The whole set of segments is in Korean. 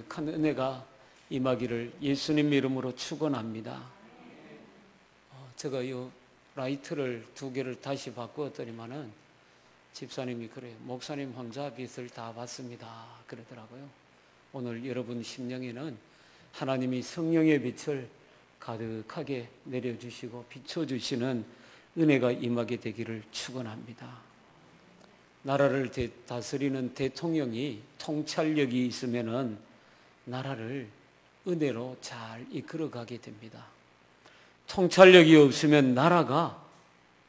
큰 은혜가 임하기를 예수님 이름으로 축원합니다. 제가 이 라이트를 2개를 다시 바꾸었더니만은 집사님이 그래요. 목사님 혼자 빛을 다 받습니다. 그러더라고요. 오늘 여러분 심령에는 하나님이 성령의 빛을 가득하게 내려주시고 비춰주시는 은혜가 임하게 되기를 축원합니다. 나라를 다스리는 대통령이 통찰력이 있으면은 나라를 은혜로 잘 이끌어가게 됩니다. 통찰력이 없으면 나라가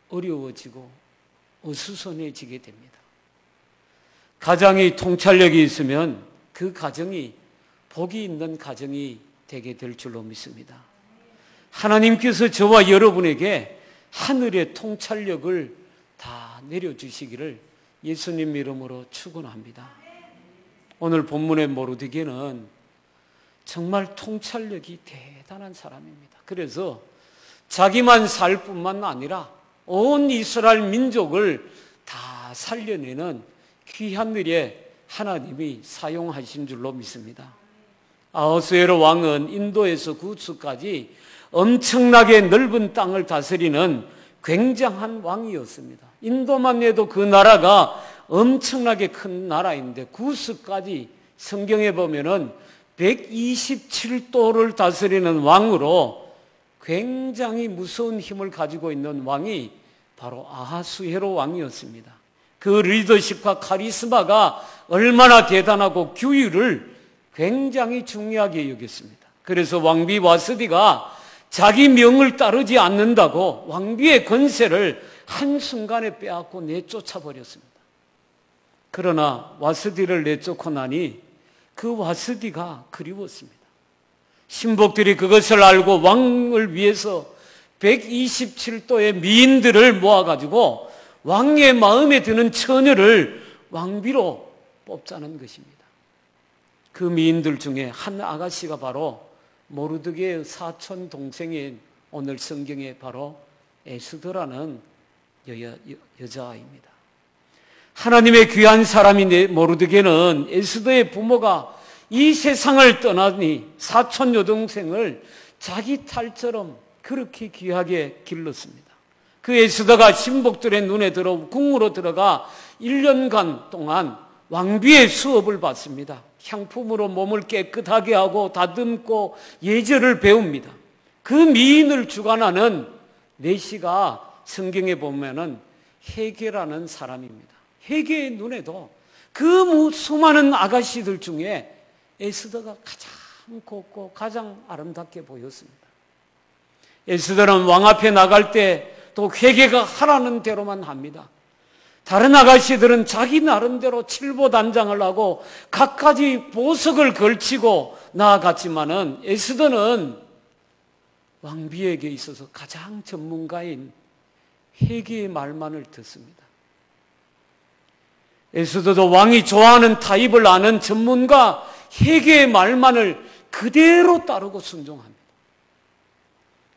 어려워지고 어수선해지게 됩니다. 가정이 통찰력이 있으면 그 가정이 복이 있는 가정이 되게 될 줄로 믿습니다. 하나님께서 저와 여러분에게 하늘의 통찰력을 다 내려주시기를 예수님 이름으로 축원합니다. 오늘 본문의 모르드게는 정말 통찰력이 대단한 사람입니다. 그래서 자기만 살 뿐만 아니라 온 이스라엘 민족을 다 살려내는 귀한 일에 하나님이 사용하신 줄로 믿습니다. 아하수에로 왕은 인도에서 구스까지 엄청나게 넓은 땅을 다스리는 굉장한 왕이었습니다. 인도만 해도 그 나라가 엄청나게 큰 나라인데 구스까지 성경에 보면은 127도를 다스리는 왕으로 굉장히 무서운 힘을 가지고 있는 왕이 바로 아하수에로 왕이었습니다. 그 리더십과 카리스마가 얼마나 대단하고 규율을 굉장히 중요하게 여겼습니다. 그래서 왕비 와스디가 자기 명을 따르지 않는다고 왕비의 권세를 한순간에 빼앗고 내쫓아 버렸습니다. 그러나 와스디를 내쫓고 나니 그 와스디가 그리웠습니다. 신복들이 그것을 알고 왕을 위해서 127도의 미인들을 모아가지고 왕의 마음에 드는 처녀를 왕비로 뽑자는 것입니다. 그 미인들 중에 한 아가씨가 바로 모르드게의 사촌 동생인 오늘 성경에 바로 에스더라는 여자아이입니다. 하나님의 귀한 사람인 모르드게는 에스더의 부모가 이 세상을 떠나니 사촌 여동생을 자기 딸처럼 그렇게 귀하게 길렀습니다. 그 에스더가 신복들의 눈에 들어 궁으로 들어가 1년간 동안 왕비의 수업을 받습니다. 향품으로 몸을 깨끗하게 하고 다듬고 예절을 배웁니다. 그 미인을 주관하는 내시가 성경에 보면은 헤게라는 사람입니다. 헤게의 눈에도 그 수많은 아가씨들 중에 에스더가 가장 곱고 가장 아름답게 보였습니다. 에스더는 왕 앞에 나갈 때 또 헤게가 하라는 대로만 합니다. 다른 아가씨들은 자기 나름대로 칠보단장을 하고 갖가지 보석을 걸치고 나아갔지만은 에스더는 왕비에게 있어서 가장 전문가인 헤게의 말만을 듣습니다. 에스더도 왕이 좋아하는 타입을 아는 전문가 헤게의 말만을 그대로 따르고 순종합니다.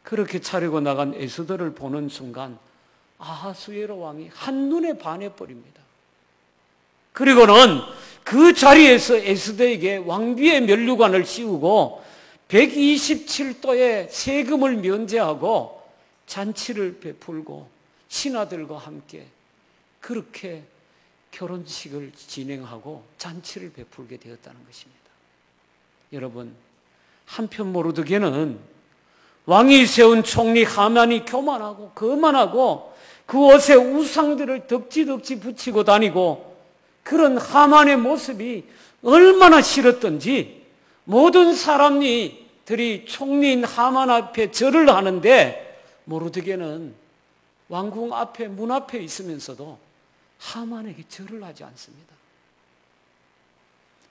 그렇게 차리고 나간 에스더를 보는 순간 아하수에로 왕이 한눈에 반해버립니다. 그리고는 그 자리에서 에스더에게 왕비의 면류관을 씌우고 127도의 세금을 면제하고 잔치를 베풀고 신하들과 함께 그렇게 결혼식을 진행하고 잔치를 베풀게 되었다는 것입니다. 여러분, 한편 모르드게는 왕이 세운 총리 하만이 교만하고 거만하고 그 옷에 우상들을 덕지덕지 붙이고 다니고 그런 하만의 모습이 얼마나 싫었던지 모든 사람들이 총리인 하만 앞에 절을 하는데 모르드게는 왕궁 앞에 문 앞에 있으면서도 하만에게 절을 하지 않습니다.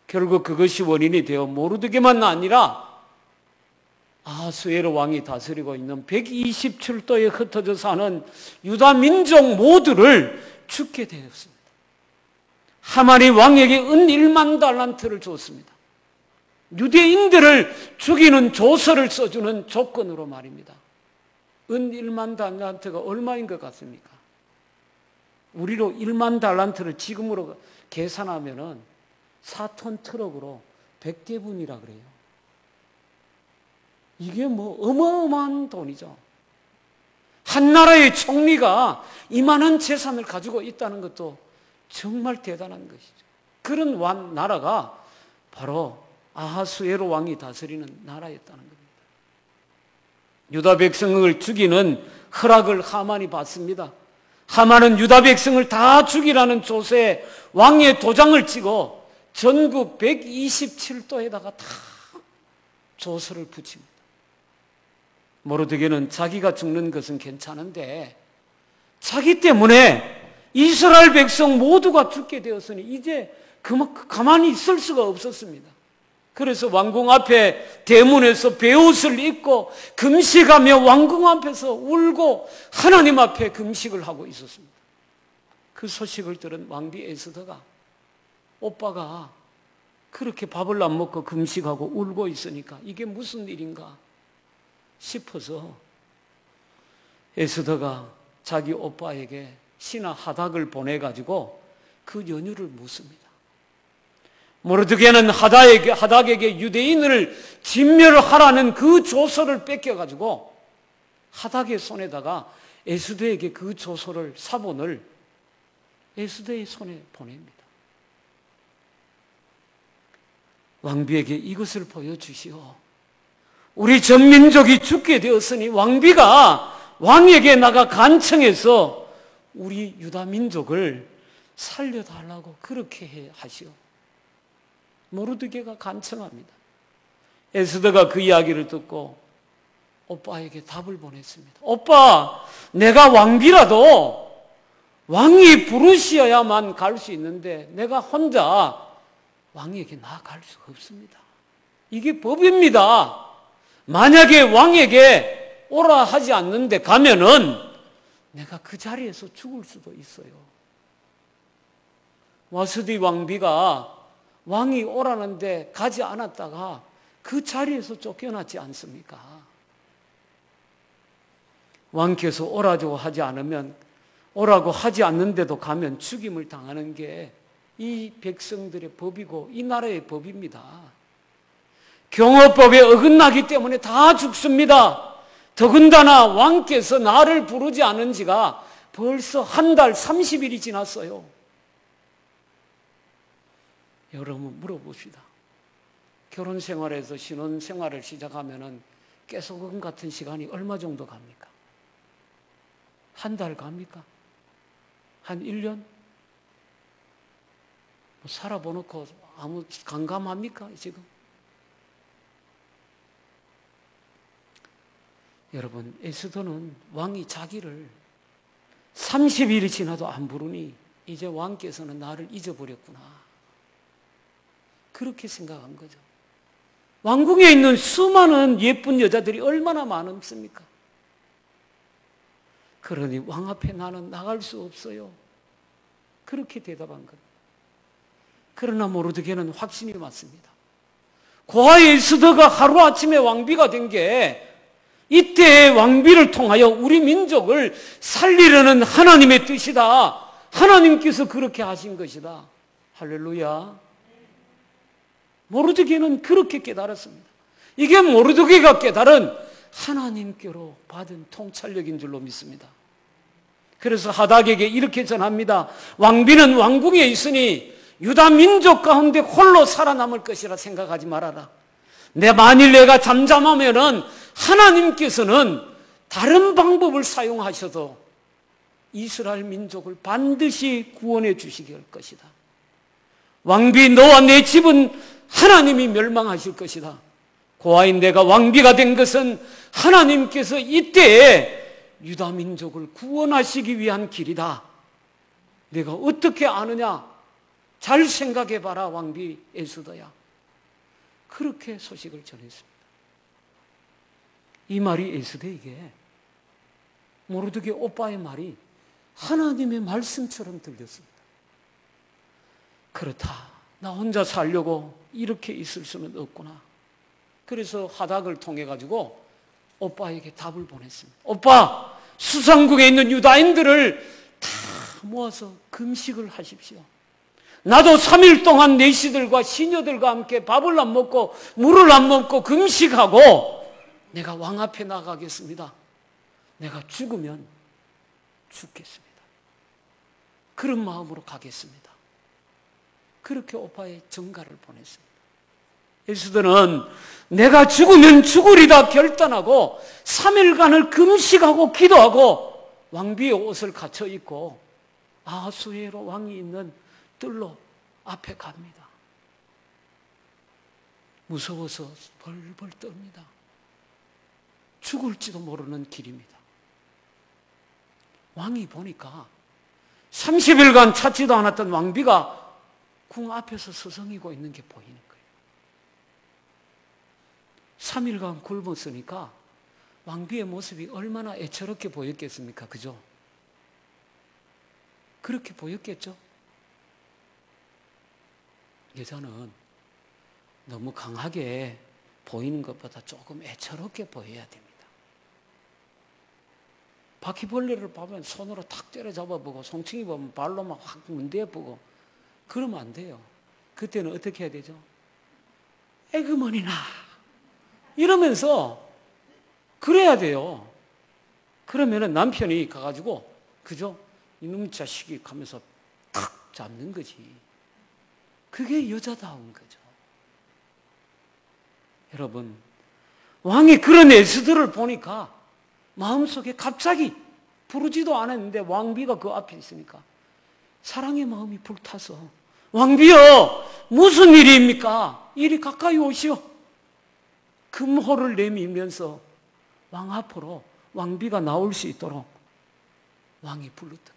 결국 그것이 원인이 되어 모르드게만 아니라 아하수에로 왕이 다스리고 있는 127도에 흩어져 사는 유다 민족 모두를 죽게 되었습니다. 하만이 왕에게 은 1만 달란트를 줬습니다. 유대인들을 죽이는 조서를 써주는 조건으로 말입니다. 은 1만 달란트가 얼마인 것 같습니까? 우리로 1만 달란트를 지금으로 계산하면은 4톤 트럭으로 100대분이라 그래요. 이게 뭐 어마어마한 돈이죠. 한 나라의 총리가 이만한 재산을 가지고 있다는 것도 정말 대단한 것이죠. 그런 나라가 바로 아하수에로 왕이 다스리는 나라였다는 겁니다. 유다 백성을 죽이는 허락을 하만이 받습니다. 하만은 유다 백성을 다 죽이라는 조서에 왕의 도장을 찍어 전국 127도에다가 다 조서를 붙입니다. 모르드게는 자기가 죽는 것은 괜찮은데 자기 때문에 이스라엘 백성 모두가 죽게 되었으니 이제 가만히 있을 수가 없었습니다. 그래서 왕궁 앞에 대문에서 베옷을 입고 금식하며 왕궁 앞에서 울고 하나님 앞에 금식을 하고 있었습니다. 그 소식을 들은 왕비 에스더가 오빠가 그렇게 밥을 안 먹고 금식하고 울고 있으니까 이게 무슨 일인가 싶어서 에스더가 자기 오빠에게 신하 하닥을 보내가지고 그 연유를 묻습니다. 모르드게는 하닥에게 유대인을 진멸하라는 그 조서를 뺏겨가지고 하닥의 손에다가 에스더에게 그 조서를 사본을 에스더의 손에 보냅니다. 왕비에게 이것을 보여주시오. 우리 전 민족이 죽게 되었으니 왕비가 왕에게 나가 간청해서 우리 유다 민족을 살려달라고 그렇게 하시오. 모르드게가 간청합니다. 에스더가 그 이야기를 듣고 오빠에게 답을 보냈습니다. 오빠, 내가 왕비라도 왕이 부르시어야만 갈 수 있는데 내가 혼자 왕에게 나아갈 수가 없습니다. 이게 법입니다. 만약에 왕에게 오라 하지 않는데 가면은 내가 그 자리에서 죽을 수도 있어요. 와스디 왕비가 왕이 오라는데 가지 않았다가 그 자리에서 쫓겨났지 않습니까? 왕께서 오라고 하지 않으면, 오라고 하지 않는데도 가면 죽임을 당하는 게 이 백성들의 법이고 이 나라의 법입니다. 경호법에 어긋나기 때문에 다 죽습니다. 더군다나 왕께서 나를 부르지 않은 지가 벌써 한 달 30일이 지났어요. 여러분 물어봅시다. 결혼 생활에서 신혼 생활을 시작하면은 깨소금 같은 시간이 얼마 정도 갑니까? 한 달 갑니까? 한 1년? 뭐 살아보놓고 아무 감감합니까 지금? 여러분, 에스더는 왕이 자기를 30일이 지나도 안 부르니 이제 왕께서는 나를 잊어버렸구나, 그렇게 생각한 거죠. 왕궁에 있는 수많은 예쁜 여자들이 얼마나 많습니까? 그러니 왕 앞에 나는 나갈 수 없어요, 그렇게 대답한 겁니다. 그러나 모르드게는 확신이 왔습니다. 고아의 에스더가 하루아침에 왕비가 된 게 이때의 왕비를 통하여 우리 민족을 살리려는 하나님의 뜻이다. 하나님께서 그렇게 하신 것이다. 할렐루야. 모르드게는 그렇게 깨달았습니다. 이게 모르드게가 깨달은 하나님께로 받은 통찰력인 줄로 믿습니다. 그래서 하닥에게 이렇게 전합니다. 왕비는 왕궁에 있으니 유다 민족 가운데 홀로 살아남을 것이라 생각하지 말아라. 만일 내가 잠잠하면은 하나님께서는 다른 방법을 사용하셔도 이스라엘 민족을 반드시 구원해 주시게 것이다. 왕비, 너와 내 집은 하나님이 멸망하실 것이다. 고아인 내가 왕비가 된 것은 하나님께서 이때에 유다 민족을 구원하시기 위한 길이다. 내가 어떻게 아느냐? 잘 생각해봐라, 왕비 에스더야. 그렇게 소식을 전했습니다. 이 말이 에스더에게, 모르드게 오빠의 말이 하나님의 말씀처럼 들렸습니다. 그렇다, 나 혼자 살려고 이렇게 있을 수는 없구나. 그래서 하닥을 통해 가지고 오빠에게 답을 보냈습니다. 오빠, 수상국에 있는 유다인들을 다 모아서 금식을 하십시오. 나도 3일 동안 내시들과 시녀들과 함께 밥을 안 먹고 물을 안 먹고 금식하고 내가 왕 앞에 나가겠습니다. 내가 죽으면 죽겠습니다. 그런 마음으로 가겠습니다. 그렇게 오빠의 전가를 보냈습니다. 에스더는 내가 죽으면 죽으리다 결단하고 3일간을 금식하고 기도하고 왕비의 옷을 갖춰 입고 아하수에로 왕이 있는 뜰로 앞에 갑니다. 무서워서 벌벌 떱니다. 죽을지도 모르는 길입니다. 왕이 보니까 30일간 찾지도 않았던 왕비가 궁 앞에서 서성이고 있는 게 보이는 거예요. 3일간 굶었으니까 왕비의 모습이 얼마나 애처롭게 보였겠습니까? 그죠? 그렇게 보였겠죠? 여자는 너무 강하게 보이는 것보다 조금 애처롭게 보여야 됩니다. 바퀴벌레를 보면 손으로 탁 때려잡아보고 송충이 보면 발로 막 확 문대보고 그러면 안 돼요. 그때는 어떻게 해야 되죠? 에그머니나 이러면서 그래야 돼요. 그러면은 남편이 가가지고 그죠? 이놈 자식이 가면서 탁 잡는 거지. 그게 여자다운 거죠. 여러분, 왕이 그런 에스더를 보니까 마음속에 갑자기 부르지도 않았는데 왕비가 그 앞에 있으니까 사랑의 마음이 불타서 왕비여 무슨 일입니까? 이리 가까이 오시오. 금호를 내밀면서 왕 앞으로 왕비가 나올 수 있도록 왕이 불렀다.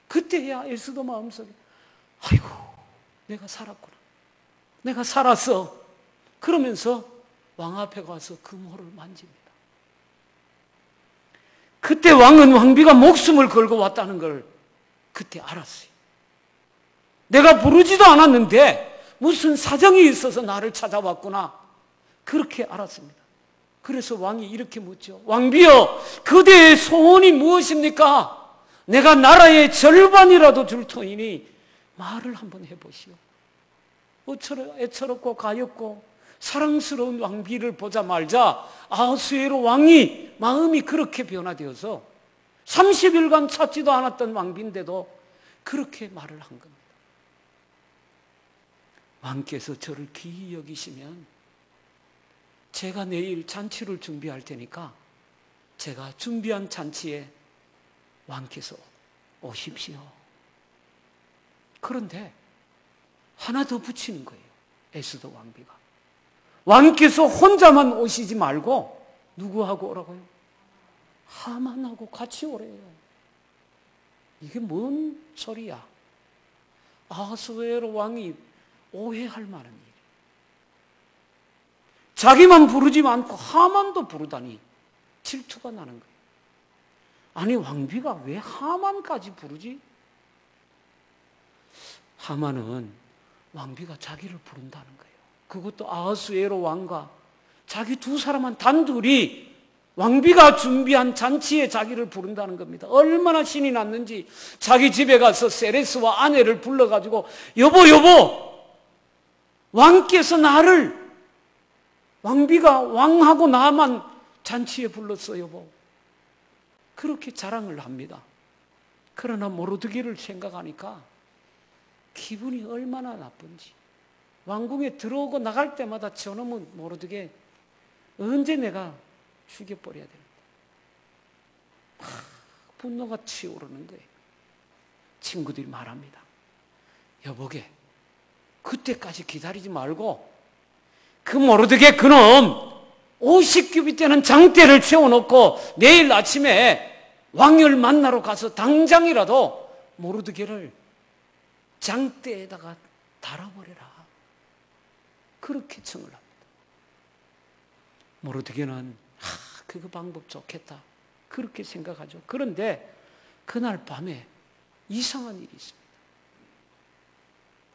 그때야 에스더 마음속에 아이고 내가 살았구나. 내가 살았어. 그러면서 왕 앞에 가서 금호를 만집니다. 그때 왕은 왕비가 목숨을 걸고 왔다는 걸 그때 알았어요. 내가 부르지도 않았는데 무슨 사정이 있어서 나를 찾아왔구나. 그렇게 알았습니다. 그래서 왕이 이렇게 묻죠. 왕비여, 그대의 소원이 무엇입니까? 내가 나라의 절반이라도 줄 터이니 말을 한번 해보시오. 애처롭고 가엾고 사랑스러운 왕비를 보자마자 아하수에로 왕이 마음이 그렇게 변화되어서 30일간 찾지도 않았던 왕비인데도 그렇게 말을 한 겁니다. 왕께서 저를 귀히 여기시면 제가 내일 잔치를 준비할 테니까 제가 준비한 잔치에 왕께서 오십시오. 그런데 하나 더 붙이는 거예요. 에스더 왕비가. 왕께서 혼자만 오시지 말고 누구하고 오라고요? 하만하고 같이 오래요. 이게 뭔 소리야? 아하수에로 왕이 오해할 만한 일. 자기만 부르지 않고 하만도 부르다니 질투가 나는 거예요. 아니 왕비가 왜 하만까지 부르지? 하만은 왕비가 자기를 부른다는 거예요. 그것도 아하수에로 왕과 자기 두 사람은 단둘이 왕비가 준비한 잔치에 자기를 부른다는 겁니다. 얼마나 신이 났는지 자기 집에 가서 세레스와 아내를 불러가지고 여보 왕께서 나를 왕비가 왕하고 나만 잔치에 불렀어 여보. 그렇게 자랑을 합니다. 그러나 모르드게를 생각하니까 기분이 얼마나 나쁜지. 왕궁에 들어오고 나갈 때마다 저놈은 모르드게 언제 내가 죽여버려야 됩니다. 분노가 치오르는 거예요. 친구들이 말합니다. 여보게 그때까지 기다리지 말고 그 모르드게 그놈 50규빗 되는 장대를 채워놓고 내일 아침에 왕을 만나러 가서 당장이라도 모르드게를 장대에다가 달아버려라. 그렇게 청을 합니다. 모르드게는 그거 방법 좋겠다. 그렇게 생각하죠. 그런데 그날 밤에 이상한 일이 있습니다.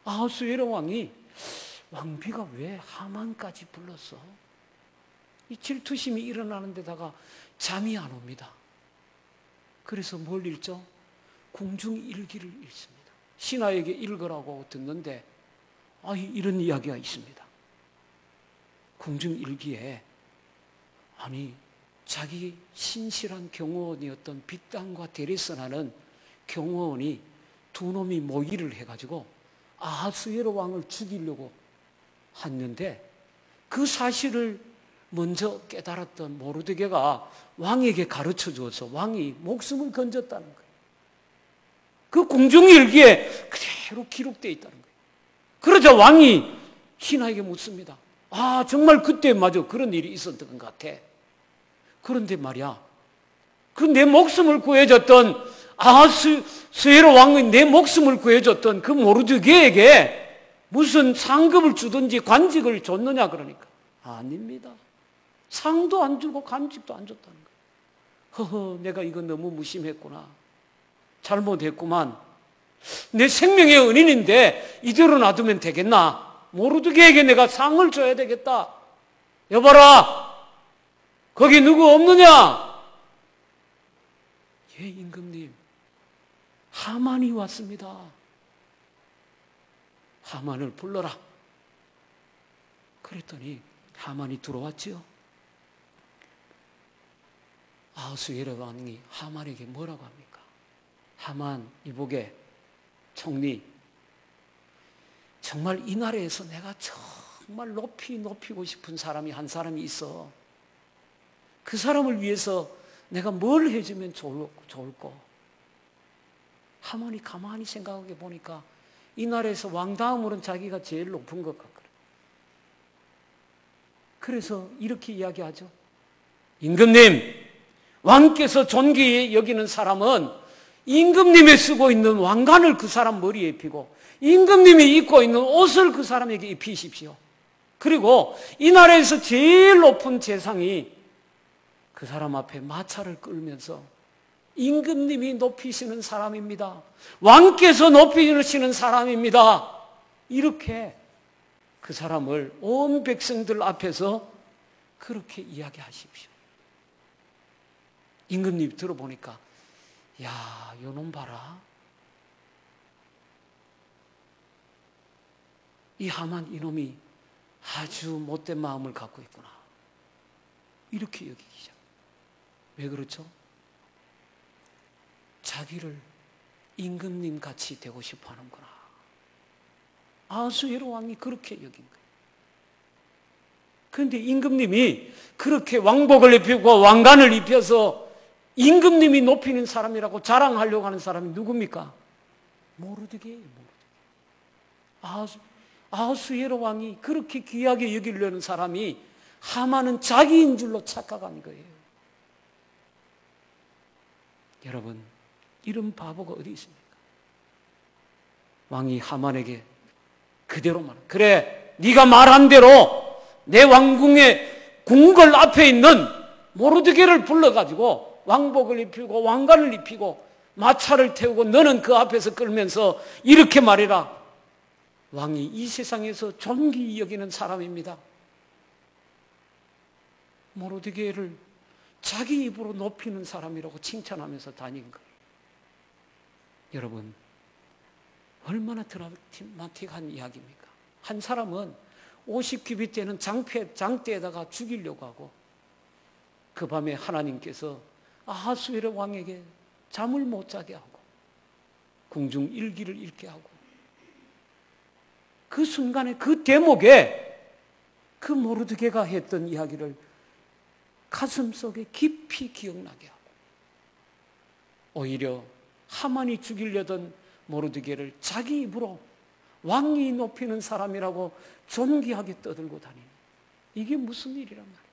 아하수에로 왕이 왕비가 왜 하만까지 불렀어? 이 질투심이 일어나는 데다가 잠이 안 옵니다. 그래서 뭘 읽죠? 궁중일기를 읽습니다. 신하에게 읽으라고 듣는데 이런 이야기가 있습니다. 궁중일기에 자기 신실한 경호원이었던 빅단과 데레스나는 경호원이 두 놈이 모의를 해가지고 아하수에로 왕을 죽이려고 했는데 그 사실을 먼저 깨달았던 모르드게가 왕에게 가르쳐 주어서 왕이 목숨을 건졌다는 거예요. 그 궁중일기에 그대로 기록되어 있다는 거예요. 그러자 왕이 신하에게 묻습니다. 정말 그때 맞아 그런 일이 있었던 것 같아. 그런데 말이야, 그 내 목숨을 구해줬던 아하수에로 왕이 내 목숨을 구해줬던 그 모르드게에게 무슨 상급을 주든지 관직을 줬느냐 그러니까 아닙니다. 상도 안 주고 관직도 안 줬다는 거예요. 내가 이거 너무 무심했구나. 잘못했구만. 내 생명의 은인인데 이대로 놔두면 되겠나? 모르드게에게 내가 상을 줘야 되겠다. 여봐라, 거기 누구 없느냐? 예, 임금님, 하만이 왔습니다. 하만을 불러라. 그랬더니 하만이 들어왔지요. 아하수에로 왕이 하만에게 뭐라고 합니까? 하만 이보게 총리, 정말 이 나라에서 내가 정말 높이고 싶은 사람이 한 사람이 있어. 그 사람을 위해서 내가 뭘 해주면 좋을까? 하만이 가만히 생각해 보니까 이 나라에서 왕 다음으로는 자기가 제일 높은 것 같거든. 그래서 이렇게 이야기하죠. 임금님, 왕께서 존귀히 여기는 사람은 임금님이 쓰고 있는 왕관을 그 사람 머리에 입히고 임금님이 입고 있는 옷을 그 사람에게 입히십시오. 그리고 이 나라에서 제일 높은 재상이 그 사람 앞에 마차를 끌면서 임금님이 높이시는 사람입니다. 왕께서 높이시는 사람입니다. 이렇게 그 사람을 온 백성들 앞에서 그렇게 이야기하십시오. 임금님이 들어보니까 야, 요놈 봐라. 이 하만 이놈이 아주 못된 마음을 갖고 있구나. 이렇게 여기기 시작. 왜 그렇죠? 자기를 임금님 같이 되고 싶어 하는구나. 아하수에로 왕이 그렇게 여긴 거예요. 그런데 임금님이 그렇게 왕복을 입히고 왕관을 입혀서 임금님이 높이는 사람이라고 자랑하려고 하는 사람이 누굽니까? 모르드게예요. 아하수에로 왕이 그렇게 귀하게 여기려는 사람이 하만은 자기인 줄로 착각한 거예요. 여러분, 이런 바보가 어디 있습니까? 왕이 하만에게 그대로 말합니다. 그래, 네가 말한 대로 내 왕궁의 궁궐 앞에 있는 모르드게를 불러가지고 왕복을 입히고 왕관을 입히고 마차를 태우고 너는 그 앞에서 끌면서 이렇게 말해라. 왕이 이 세상에서 존귀히 여기는 사람입니다. 모르드게를 자기 입으로 높이는 사람이라고 칭찬하면서 다닌 거예요. 여러분, 얼마나 드라마틱한 이야기입니까? 한 사람은 50규빗 되는 장대에다가 죽이려고 하고 그 밤에 하나님께서 아하수에로 왕에게 잠을 못 자게 하고 궁중 일기를 읽게 하고 그 순간에 그 대목에 그 모르드게가 했던 이야기를 가슴속에 깊이 기억나게 하고 오히려 하만이 죽이려던 모르드게를 자기 입으로 왕이 높이는 사람이라고 존귀하게 떠들고 다니는 이게 무슨 일이란 말이에요.